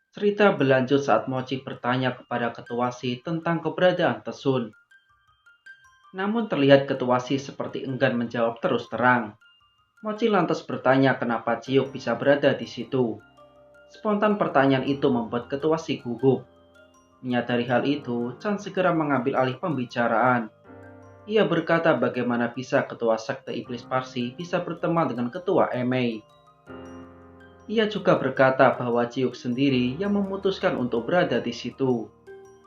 Cerita berlanjut saat Mochi bertanya kepada Ketua Si tentang keberadaan Tesun. Namun terlihat Ketua Si seperti enggan menjawab terus terang. Mochi lantas bertanya kenapa Ciuk bisa berada di situ. Spontan pertanyaan itu membuat Ketua Si gugup. Menyadari hal itu, Chan segera mengambil alih pembicaraan. Ia berkata bagaimana bisa Ketua Sekte Iblis Parsi bisa berteman dengan Ketua Emei. Ia juga berkata bahwa Ciuk sendiri yang memutuskan untuk berada di situ.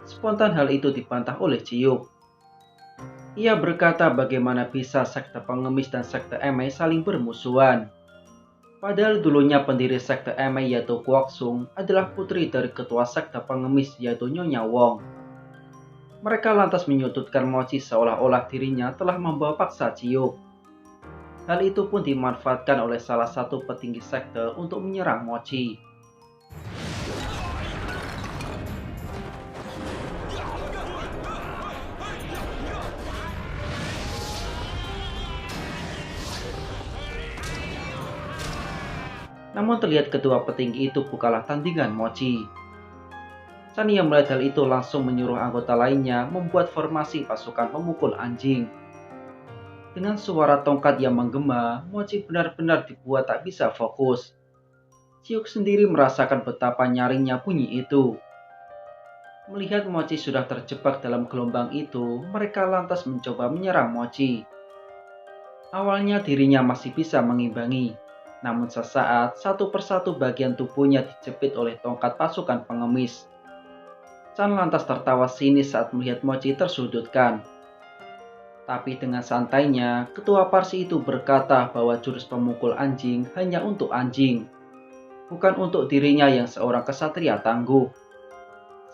Spontan hal itu dibantah oleh Ciuk. Ia berkata bagaimana bisa sekte pengemis dan sekte Emei saling bermusuhan. Padahal dulunya pendiri sekte Emei yaitu Kwok-sung adalah putri dari ketua sekte pengemis yaitu Nyonya Wong. Mereka lantas menyudutkan Mochi seolah-olah dirinya telah membawa paksa Ciuk. Hal itu pun dimanfaatkan oleh salah satu petinggi sekte untuk menyerang Mochi. Namun terlihat kedua petinggi itu bukanlah tandingan Mochi. Chan yang melihat hal itu langsung menyuruh anggota lainnya membuat formasi pasukan pemukul anjing. Dengan suara tongkat yang menggema, Mochi benar-benar dibuat tak bisa fokus. Ciuk sendiri merasakan betapa nyaringnya bunyi itu. Melihat Mochi sudah terjebak dalam gelombang itu, mereka lantas mencoba menyerang Mochi. Awalnya dirinya masih bisa mengimbangi, namun sesaat satu persatu bagian tubuhnya dijepit oleh tongkat pasukan pengemis. Chan lantas tertawa sinis saat melihat Mochi tersudutkan. Tapi dengan santainya, ketua parsi itu berkata bahwa jurus pemukul anjing hanya untuk anjing, bukan untuk dirinya yang seorang kesatria tangguh.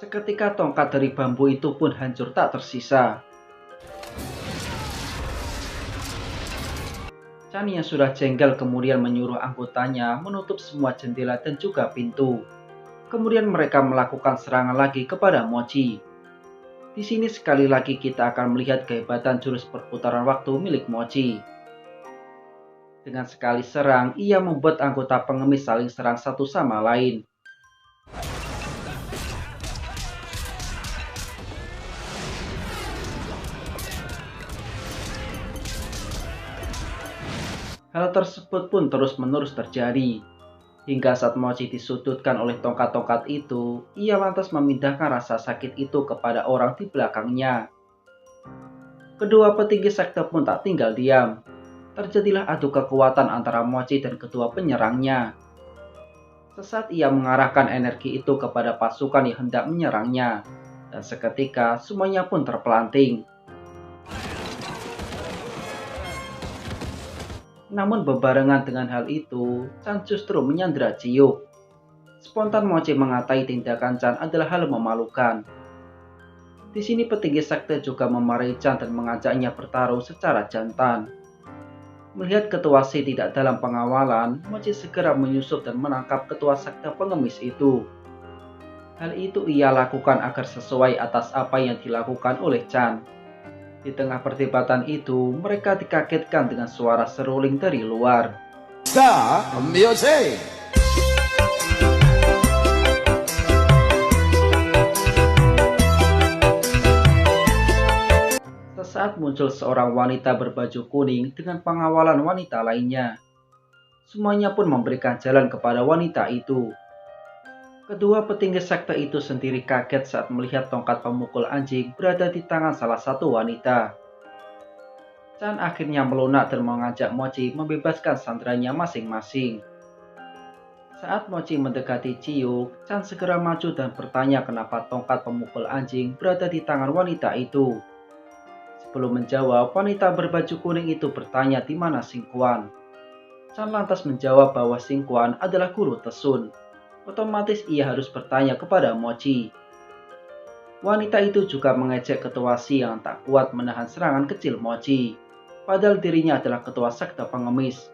Seketika tongkat dari bambu itu pun hancur tak tersisa. Chan yang sudah jengkel kemudian menyuruh anggotanya menutup semua jendela dan juga pintu. Kemudian mereka melakukan serangan lagi kepada Mochi. Di sini sekali lagi kita akan melihat kehebatan jurus perputaran waktu milik Mochi. Dengan sekali serang, ia membuat anggota pengemis saling serang satu sama lain. Hal tersebut pun terus-menerus terjadi. Hingga saat Mochi disudutkan oleh tongkat-tongkat itu, ia lantas memindahkan rasa sakit itu kepada orang di belakangnya. Kedua petinggi sekte pun tak tinggal diam. Terjadilah adu kekuatan antara Mochi dan kedua penyerangnya. Sesaat ia mengarahkan energi itu kepada pasukan yang hendak menyerangnya, dan seketika semuanya pun terpelanting. Namun bebarengan dengan hal itu, Chan justru menyandera Ciuk. Spontan Mochi mengatai tindakan Chan adalah hal memalukan. Di sini petinggi sekte juga memarahi Chan dan mengajaknya bertarung secara jantan. Melihat ketua Si tidak dalam pengawalan, Mochi segera menyusup dan menangkap ketua sekte pengemis itu. Hal itu ia lakukan agar sesuai atas apa yang dilakukan oleh Chan. Di tengah perdebatan itu, mereka dikagetkan dengan suara seruling dari luar. Sesaat muncul seorang wanita berbaju kuning dengan pengawalan wanita lainnya. Semuanya pun memberikan jalan kepada wanita itu. Kedua petinggi sekte itu sendiri kaget saat melihat tongkat pemukul anjing berada di tangan salah satu wanita. Chan akhirnya melunak dan mengajak Mochi membebaskan sandranya masing-masing. Saat Mochi mendekati Ciuk, Chan segera maju dan bertanya kenapa tongkat pemukul anjing berada di tangan wanita itu. Sebelum menjawab, wanita berbaju kuning itu bertanya di mana Xingquan. Chan lantas menjawab bahwa Xingquan adalah guru Tesun. Otomatis ia harus bertanya kepada Mochi. Wanita itu juga mengejek ketua Si yang tak kuat menahan serangan kecil Mochi. Padahal dirinya adalah ketua sekte pengemis.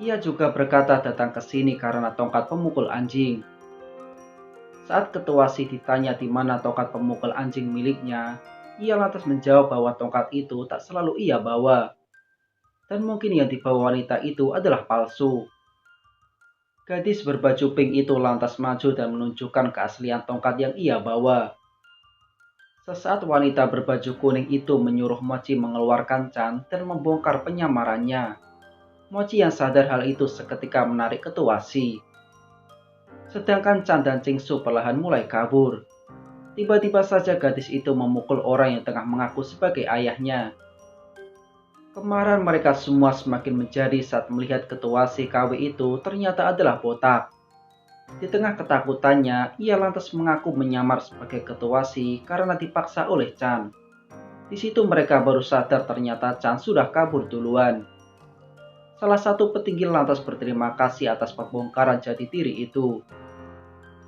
Ia juga berkata datang ke sini karena tongkat pemukul anjing. Saat ketua Si ditanya di mana tongkat pemukul anjing miliknya, ia lantas menjawab bahwa tongkat itu tak selalu ia bawa. Dan mungkin yang dibawa wanita itu adalah palsu. Gadis berbaju pink itu lantas maju dan menunjukkan keaslian tongkat yang ia bawa. Sesaat wanita berbaju kuning itu menyuruh Mochi mengeluarkan Chan dan membongkar penyamarannya. Mochi yang sadar hal itu seketika menarik ketuasi. Sedangkan Chan dan Chingsu perlahan mulai kabur. Tiba-tiba saja gadis itu memukul orang yang tengah mengaku sebagai ayahnya. Kemarahan mereka semua semakin menjadi saat melihat ketua si KW itu ternyata adalah botak. Di tengah ketakutannya, ia lantas mengaku menyamar sebagai ketua si karena dipaksa oleh Chan. Di situ mereka baru sadar ternyata Chan sudah kabur duluan. Salah satu petinggi lantas berterima kasih atas pembongkaran jati diri itu.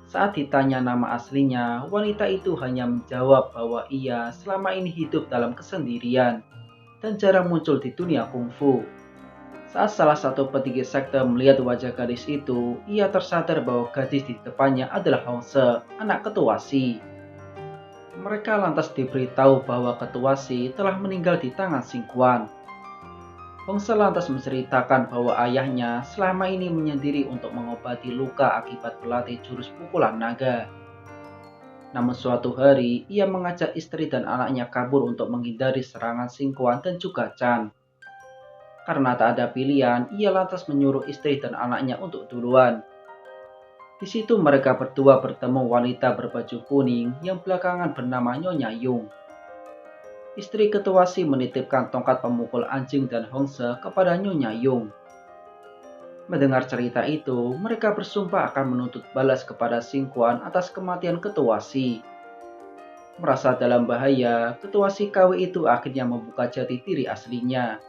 Saat ditanya nama aslinya, wanita itu hanya menjawab bahwa ia selama ini hidup dalam kesendirian dan jarang muncul di dunia kungfu. Saat salah satu petinggi sekte melihat wajah gadis itu, ia tersadar bahwa gadis di depannya adalah Hongse, anak ketua Si. Mereka lantas diberitahu bahwa ketua Si telah meninggal di tangan Xingquan. Hongse lantas menceritakan bahwa ayahnya selama ini menyendiri untuk mengobati luka akibat berlatih jurus pukulan naga. Namun suatu hari, ia mengajak istri dan anaknya kabur untuk menghindari serangan Xingquan dan juga Chan. Karena tak ada pilihan, ia lantas menyuruh istri dan anaknya untuk duluan. Di situ mereka berdua bertemu wanita berbaju kuning yang belakangan bernama Nyonya Yung. Istri ketua Si menitipkan tongkat pemukul anjing dan Hongse kepada Nyonya Yung. Mendengar cerita itu, mereka bersumpah akan menuntut balas kepada Xingquan atas kematian ketua Si. Merasa dalam bahaya, ketua Si KW itu akhirnya membuka jati diri aslinya.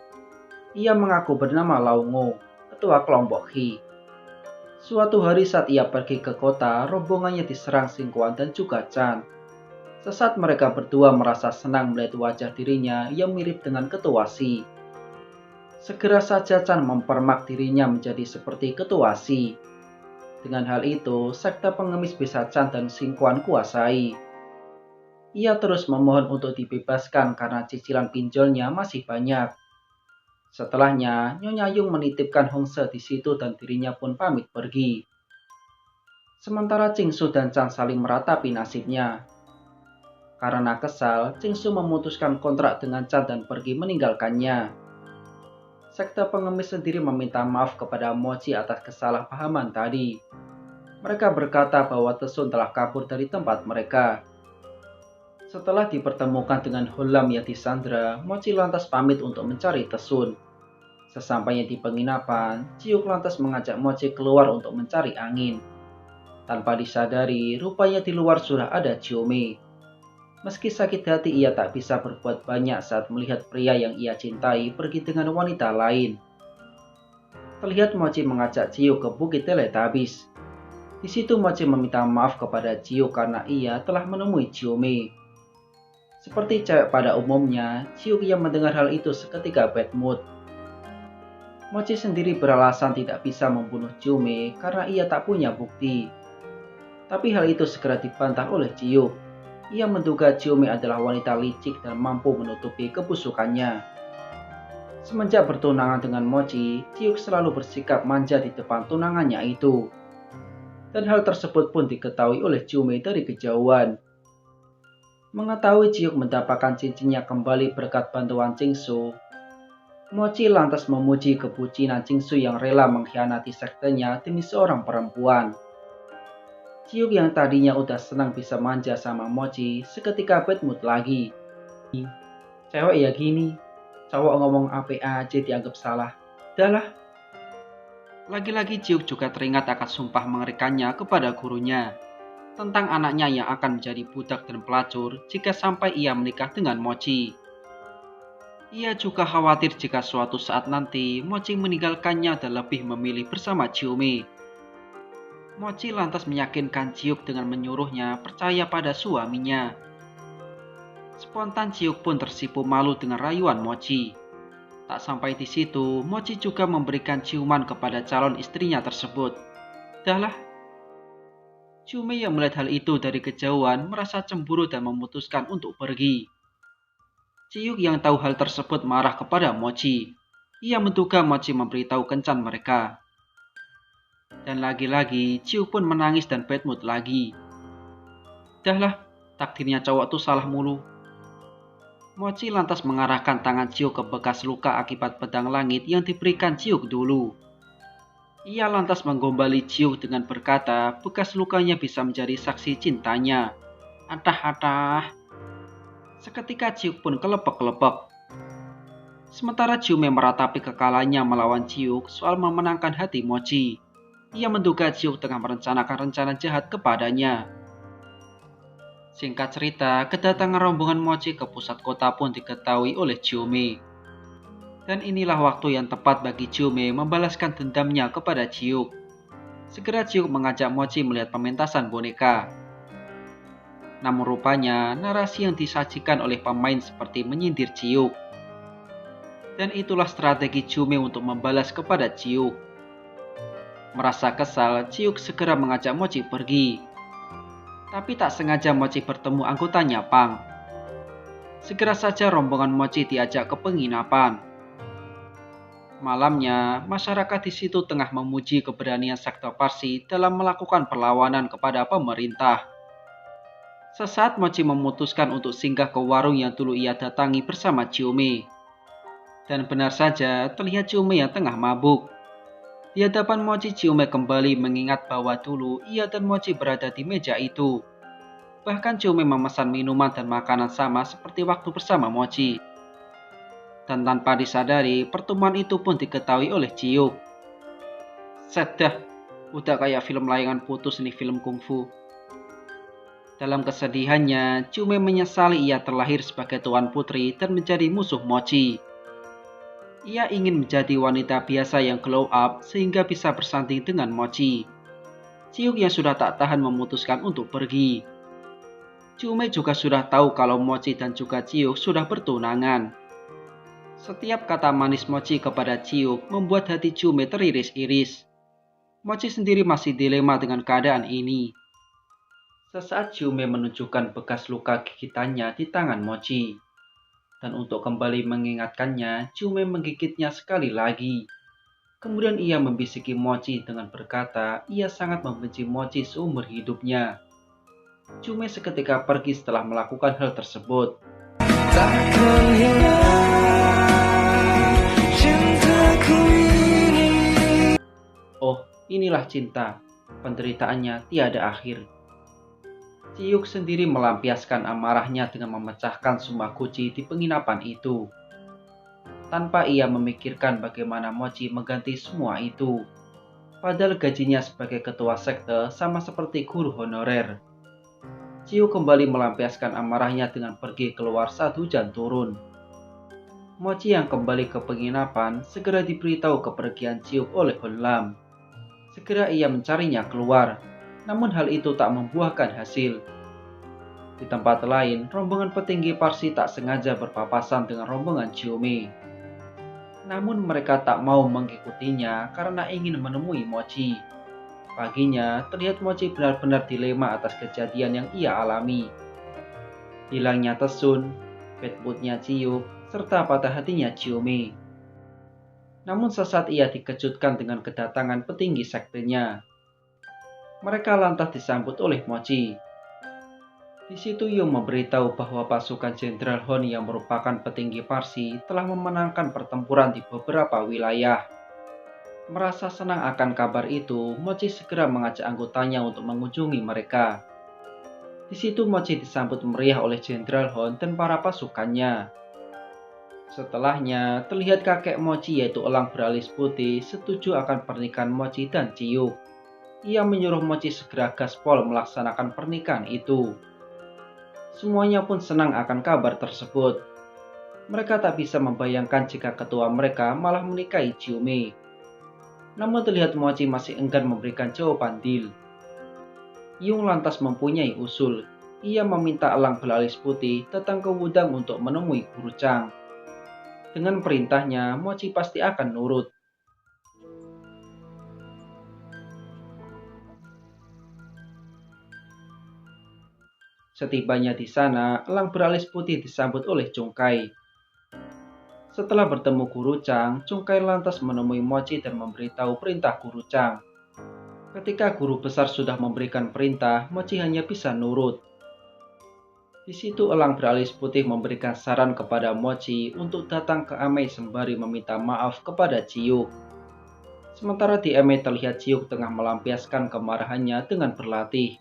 Ia mengaku bernama Laongo, ketua kelompok Hi. Suatu hari saat ia pergi ke kota, rombongannya diserang Xingquan dan juga Chan. Sesaat mereka berdua merasa senang melihat wajah dirinya yang mirip dengan ketua Si. Segera saja Chan mempermak dirinya menjadi seperti ketua Si. Dengan hal itu, sekte pengemis bisa Chan dan Xingquan kuasai. Ia terus memohon untuk dibebaskan karena cicilan pinjolnya masih banyak. Setelahnya, Nyonya Yung menitipkan Hongse di situ dan dirinya pun pamit pergi. Sementara Chingsu dan Chan saling meratapi nasibnya. Karena kesal, Chingsu memutuskan kontrak dengan Chan dan pergi meninggalkannya. Sekte pengemis sendiri meminta maaf kepada Mochi atas kesalahpahaman tadi. Mereka berkata bahwa Tesun telah kabur dari tempat mereka. Setelah dipertemukan dengan Holam yang disandra, Mochi lantas pamit untuk mencari Tesun. Sesampainya di penginapan, Ciuk lantas mengajak Mochi keluar untuk mencari angin. Tanpa disadari, rupanya di luar sudah ada Chiome. Meski sakit hati, ia tak bisa berbuat banyak saat melihat pria yang ia cintai pergi dengan wanita lain. Terlihat Mochi mengajak Ciuk ke Bukit Teletubbies. Di situ Mochi meminta maaf kepada Ciuk karena ia telah menemui Chiome. Seperti cewek pada umumnya, Ciuk yang mendengar hal itu seketika bad mood. Mochi sendiri beralasan tidak bisa membunuh Chiome karena ia tak punya bukti. Tapi hal itu segera dibantah oleh Ciuk. Ia menduga Chiome adalah wanita licik dan mampu menutupi kebusukannya. Semenjak bertunangan dengan Mochi, Ciuk selalu bersikap manja di depan tunangannya itu. Dan hal tersebut pun diketahui oleh Chiome dari kejauhan. Mengetahui Ciuk mendapatkan cincinnya kembali berkat bantuan Chingsu, Mochi lantas memuji kebucinan Chingsu yang rela mengkhianati sektenya demi seorang perempuan. Ciuk yang tadinya udah senang bisa manja sama Mochi seketika bad mood lagi. Cewek ya gini, cowok ngomong apa aja dianggap salah. Dahlah. Lagi-lagi Ciuk juga teringat akan sumpah mengerikannya kepada gurunya tentang anaknya yang akan menjadi budak dan pelacur jika sampai ia menikah dengan Mochi. Ia juga khawatir jika suatu saat nanti Mochi meninggalkannya dan lebih memilih bersama Chiome. Mochi lantas meyakinkan Ciuk dengan menyuruhnya percaya pada suaminya. Spontan Ciuk pun tersipu malu dengan rayuan Mochi. Tak sampai di situ, Mochi juga memberikan ciuman kepada calon istrinya tersebut. Dahlah. Chiome yang melihat hal itu dari kejauhan merasa cemburu dan memutuskan untuk pergi. Ciuk yang tahu hal tersebut marah kepada Mochi. Ia menduga Mochi memberitahu kencan mereka. Dan lagi-lagi Ciu pun menangis dan bad mood lagi. Dahlah, takdirnya cowok tuh salah mulu. Mochi lantas mengarahkan tangan Ciu ke bekas luka akibat pedang langit yang diberikan Ciu dulu. Ia lantas menggombali Ciu dengan berkata bekas lukanya bisa menjadi saksi cintanya. Atah-atah. Seketika Ciu pun kelepek-kelepek. Sementara Ciume meratapi kekalahannya melawan Ciuk soal memenangkan hati Mochi. Ia menduga Ciuk tengah merencanakan rencana jahat kepadanya. Singkat cerita, kedatangan rombongan Mochi ke pusat kota pun diketahui oleh Ciume. Dan inilah waktu yang tepat bagi Ciume membalaskan dendamnya kepada Ciuk. Segera Ciuk mengajak Mochi melihat pementasan boneka. Namun rupanya, narasi yang disajikan oleh pemain seperti menyindir Ciuk. Dan itulah strategi Ciume untuk membalas kepada Ciuk. Merasa kesal, Ciuk segera mengajak Mochi pergi. Tapi tak sengaja Mochi bertemu anggotanya Pang. Segera saja rombongan Mochi diajak ke penginapan. Malamnya, masyarakat di situ tengah memuji keberanian sekte Parsi dalam melakukan perlawanan kepada pemerintah. Sesaat Mochi memutuskan untuk singgah ke warung yang dulu ia datangi bersama Ciume. Dan benar saja, terlihat Ciume yang tengah mabuk. Di hadapan Mochi, Ciume kembali mengingat bahwa dulu ia dan Mochi berada di meja itu. Bahkan Ciume memesan minuman dan makanan sama seperti waktu bersama Mochi. Dan tanpa disadari, pertemuan itu pun diketahui oleh Ciuk. Set dah, udah kayak film layangan putus nih, film kungfu. Dalam kesedihannya, Ciume menyesali ia terlahir sebagai tuan putri dan menjadi musuh Mochi. Ia ingin menjadi wanita biasa yang glow up sehingga bisa bersanding dengan Mochi. Ciuk yang sudah tak tahan memutuskan untuk pergi. Ciume juga sudah tahu kalau Mochi dan juga Ciuk sudah bertunangan. Setiap kata manis Mochi kepada Ciuk membuat hati Ciume teriris-iris. Mochi sendiri masih dilema dengan keadaan ini. Sesaat Ciume menunjukkan bekas luka gigitannya di tangan Mochi. Dan untuk kembali mengingatkannya, Ciume menggigitnya sekali lagi. Kemudian ia membisiki Mochi dengan berkata ia sangat membenci Mochi seumur hidupnya. Ciume seketika pergi setelah melakukan hal tersebut. Oh, inilah cinta. Penderitaannya tiada akhir. Ciuk sendiri melampiaskan amarahnya dengan memecahkan semua kunci di penginapan itu. Tanpa ia memikirkan bagaimana Mochi mengganti semua itu. Padahal gajinya sebagai ketua sekte sama seperti guru honorer. Ciuk kembali melampiaskan amarahnya dengan pergi keluar saat hujan turun. Mochi yang kembali ke penginapan segera diberitahu kepergian Ciuk oleh Honlam. Segera ia mencarinya keluar. Namun hal itu tak membuahkan hasil. Di tempat lain, rombongan petinggi Parsi tak sengaja berpapasan dengan rombongan Ciume. Namun mereka tak mau mengikutinya karena ingin menemui Mochi. Paginya, terlihat Mochi benar-benar dilema atas kejadian yang ia alami. Hilangnya Tesun, bad moodnya Ciuk, serta patah hatinya Ciume. Namun sesaat ia dikejutkan dengan kedatangan petinggi sektenya. Mereka lantas disambut oleh Mochi. Di situ Yung memberitahu bahwa pasukan Jenderal Hon yang merupakan petinggi Parsi telah memenangkan pertempuran di beberapa wilayah. Merasa senang akan kabar itu, Mochi segera mengajak anggotanya untuk mengunjungi mereka. Di situ Mochi disambut meriah oleh Jenderal Hon dan para pasukannya. Setelahnya, terlihat kakek Mochi yaitu elang beralis putih setuju akan pernikahan Mochi dan Ciuk. Ia menyuruh Mochi segera gaspol melaksanakan pernikahan itu. Semuanya pun senang akan kabar tersebut. Mereka tak bisa membayangkan jika ketua mereka malah menikahi Ciume. Namun terlihat Mochi masih enggan memberikan jawaban deal. Yung lantas mempunyai usul. Ia meminta elang beralis putih datang ke gudang untuk menemui Guru Chang. Dengan perintahnya, Mochi pasti akan nurut. Setibanya di sana, elang beralis putih disambut oleh Cungkai. Setelah bertemu Guru Chang, Cungkai lantas menemui Mochi dan memberitahu perintah Guru Chang. Ketika guru besar sudah memberikan perintah, Mochi hanya bisa nurut. Di situ Elang Beralis Putih memberikan saran kepada Mochi untuk datang ke Amei sembari meminta maaf kepada Ciuk. Sementara di Amei terlihat Ciuk tengah melampiaskan kemarahannya dengan berlatih.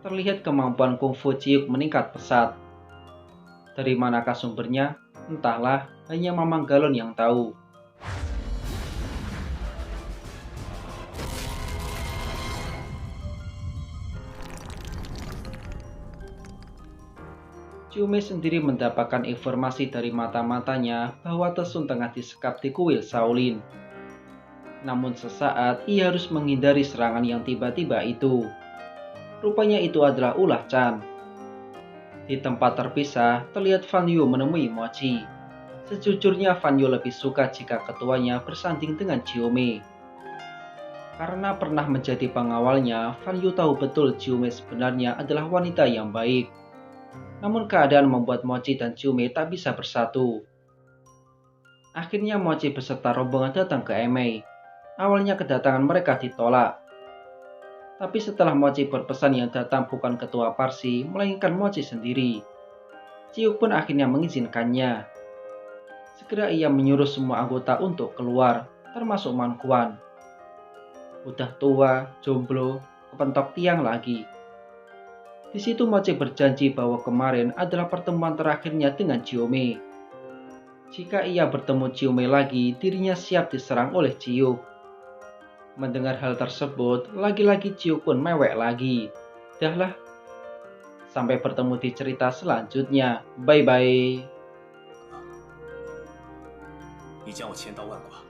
Terlihat kemampuan kungfu Ciuk meningkat pesat. Dari manakah sumbernya? Entahlah, hanya Mamang Galon yang tahu. Ciume sendiri mendapatkan informasi dari mata-matanya bahwa Tesun tengah disekap di kuil Shaolin. Namun sesaat ia harus menghindari serangan yang tiba-tiba itu. Rupanya itu adalah ulah Chan. Di tempat terpisah, terlihat Fan Yu menemui Mochi. Sejujurnya Fan Yu lebih suka jika ketuanya bersanding dengan Ciume. Karena pernah menjadi pengawalnya, Fan Yu tahu betul Ciume sebenarnya adalah wanita yang baik. Namun keadaan membuat Mochi dan Ciume tak bisa bersatu. Akhirnya Mochi beserta rombongan datang ke Emei. Awalnya kedatangan mereka ditolak. Tapi setelah Mochi berpesan yang datang bukan ketua Parsi, melainkan Mochi sendiri. Ciuk pun akhirnya mengizinkannya. Segera ia menyuruh semua anggota untuk keluar, termasuk Man Quan. Udah tua, jomblo, kepentok tiang lagi. Di situ Mochi berjanji bahwa kemarin adalah pertemuan terakhirnya dengan Ciume. Jika ia bertemu Ciume lagi, dirinya siap diserang oleh Ciuk. Mendengar hal tersebut, lagi-lagi Ciuk pun mewek lagi. Dahlah, sampai bertemu di cerita selanjutnya. Bye-bye. 你将我千刀万剐，